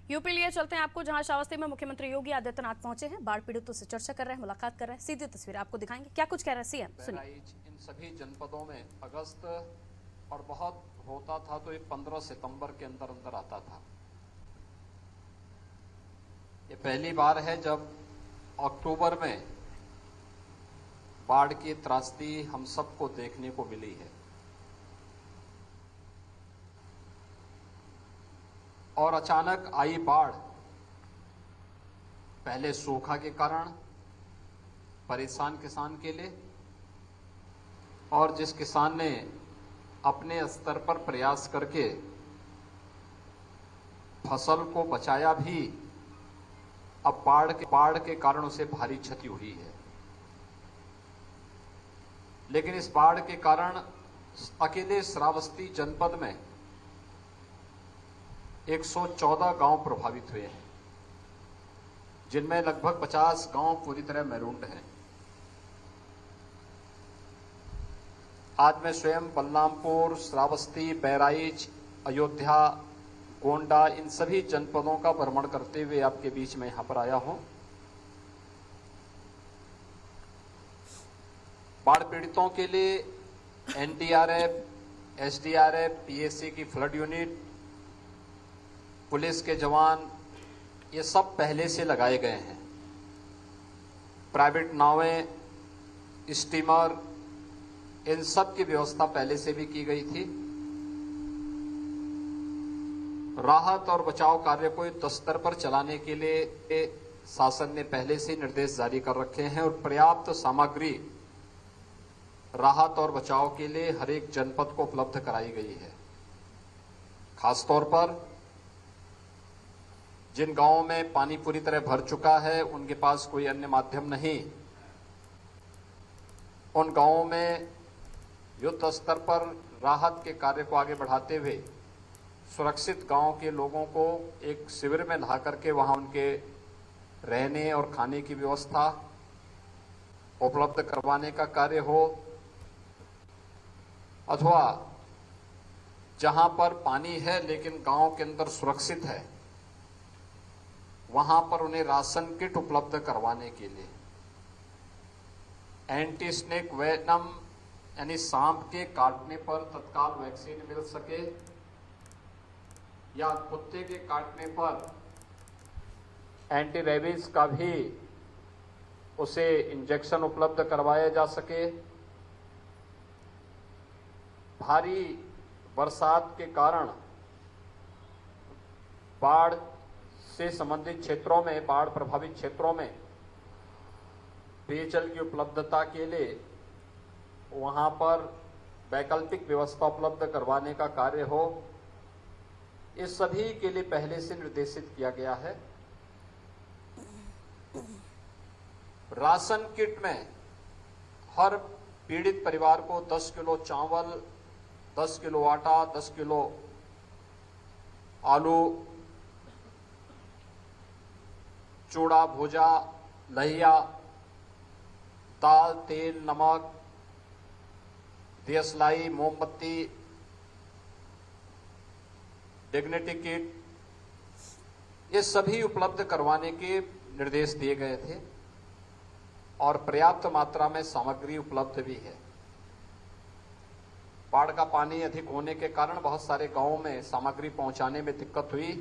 UP लिए चलते हैं आपको, जहां श्रावस्ती में मुख्यमंत्री योगी आदित्यनाथ पहुंचे हैं, बाढ़ पीड़ितों से चर्चा कर रहे हैं, मुलाकात कर रहे हैं। सीधी तस्वीर आपको दिखाएंगे, क्या कुछ कह रहे हैं सीएम, सुनिए। इन सभी जनपदों में अगस्त और बहुत होता था तो ये 15 सितंबर के अंदर अंदर आता था। ये पहली बार है जब अक्टूबर में बाढ़ की त्रासदी हम सबको देखने को मिली है। और अचानक आई बाढ़, पहले सूखा के कारण परेशान किसान के लिए, और जिस किसान ने अपने स्तर पर प्रयास करके फसल को बचाया भी, अब बाढ़ के कारण उसे भारी क्षति हुई है। लेकिन इस बाढ़ के कारण अकेले श्रावस्ती जनपद में 114 गांव प्रभावित हुए हैं, जिनमें लगभग 50 गांव पूरी तरह मैरून हैं। आज मैं स्वयं बलरामपुर, श्रावस्ती, बहराइच, अयोध्या, गोंडा, इन सभी जनपदों का भ्रमण करते हुए आपके बीच में यहां पर आया हूं। बाढ़ पीड़ितों के लिए एनडीआरएफ, एसडीआरएफ, पीएसी की फ्लड यूनिट, पुलिस के जवान, ये सब पहले से लगाए गए हैं। प्राइवेट नावें, स्टीमर, इन सब की व्यवस्था पहले से भी की गई थी। राहत और बचाव कार्य को युद्ध स्तर पर चलाने के लिए शासन ने पहले से निर्देश जारी कर रखे हैं और पर्याप्त सामग्री राहत और बचाव के लिए हर एक जनपद को उपलब्ध कराई गई है। खासतौर पर जिन गांवों में पानी पूरी तरह भर चुका है, उनके पास कोई अन्य माध्यम नहीं, उन गांवों में युद्ध स्तर पर राहत के कार्य को आगे बढ़ाते हुए सुरक्षित गांव के लोगों को एक शिविर में ला करके वहां उनके रहने और खाने की व्यवस्था उपलब्ध करवाने का कार्य हो, अथवा जहां पर पानी है लेकिन गांव के अंदर सुरक्षित है, वहां पर उन्हें राशन किट उपलब्ध करवाने के लिए एंटी स्नेक वेनम यानी सांप के काटने पर तत्काल वैक्सीन मिल सके, या कुत्ते के काटने पर एंटी रेबीज का भी उसे इंजेक्शन उपलब्ध करवाया जा सके। भारी बरसात के कारण बाढ़ से संबंधित क्षेत्रों में, बाढ़ प्रभावित क्षेत्रों में पेयजल की उपलब्धता के लिए वहां पर वैकल्पिक व्यवस्था उपलब्ध करवाने का कार्य हो, इस सभी के लिए पहले से निर्देशित किया गया है। राशन किट में हर पीड़ित परिवार को 10 किलो चावल, 10 किलो आटा, 10 किलो आलू, चूड़ा, भुजा, लहिया, दाल, तेल, नमक, दियसलाई, मोमबत्ती, डिग्निटी किट, ये सभी उपलब्ध करवाने के निर्देश दिए गए थे और पर्याप्त मात्रा में सामग्री उपलब्ध भी है। बाढ़ का पानी अधिक होने के कारण बहुत सारे गांवों में सामग्री पहुंचाने में दिक्कत हुई,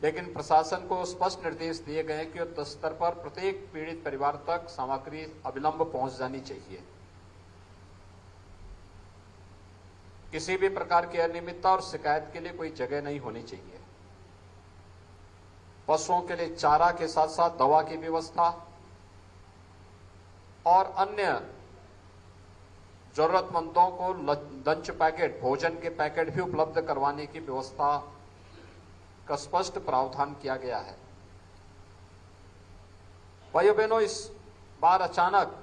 लेकिन प्रशासन को स्पष्ट निर्देश दिए गए कि युद्ध स्तर पर प्रत्येक पीड़ित परिवार तक सामग्री अविलंब पहुंच जानी चाहिए। किसी भी प्रकार की अनियमितता और शिकायत के लिए कोई जगह नहीं होनी चाहिए। पशुओं के लिए चारा के साथ साथ दवा की व्यवस्था और अन्य जरूरतमंदों को लंच पैकेट, भोजन के पैकेट भी उपलब्ध करवाने की व्यवस्था का स्पष्ट प्रावधान किया गया है। भाइयों बहनों, इस बार अचानक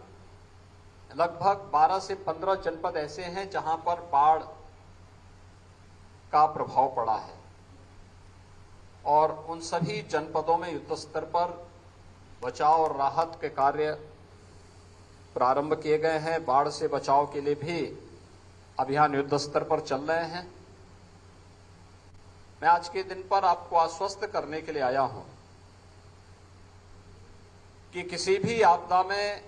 लगभग 12 से 15 जनपद ऐसे हैं जहां पर बाढ़ का प्रभाव पड़ा है और उन सभी जनपदों में युद्ध स्तर पर बचाव और राहत के कार्य प्रारंभ किए गए हैं। बाढ़ से बचाव के लिए भी अभियान युद्ध स्तर पर चल रहे हैं। मैं आज के दिन पर आपको आश्वस्त करने के लिए आया हूं कि किसी भी आपदा में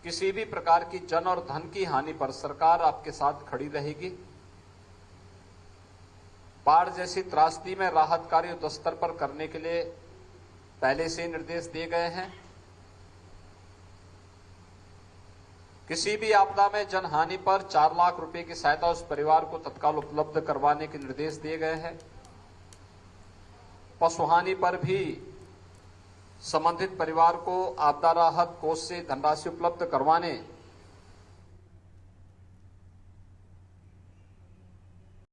किसी भी प्रकार की जन और धन की हानि पर सरकार आपके साथ खड़ी रहेगी। बाढ़ जैसी त्रासदी में राहत कार्य युद्ध स्तर पर करने के लिए पहले से ही निर्देश दिए गए हैं। किसी भी आपदा में जनहानि पर 4 लाख रुपए की सहायता उस परिवार को तत्काल उपलब्ध करवाने के निर्देश दिए गए हैं। पशुहानि पर भी संबंधित परिवार को आपदा राहत कोष से धनराशि उपलब्ध करवाने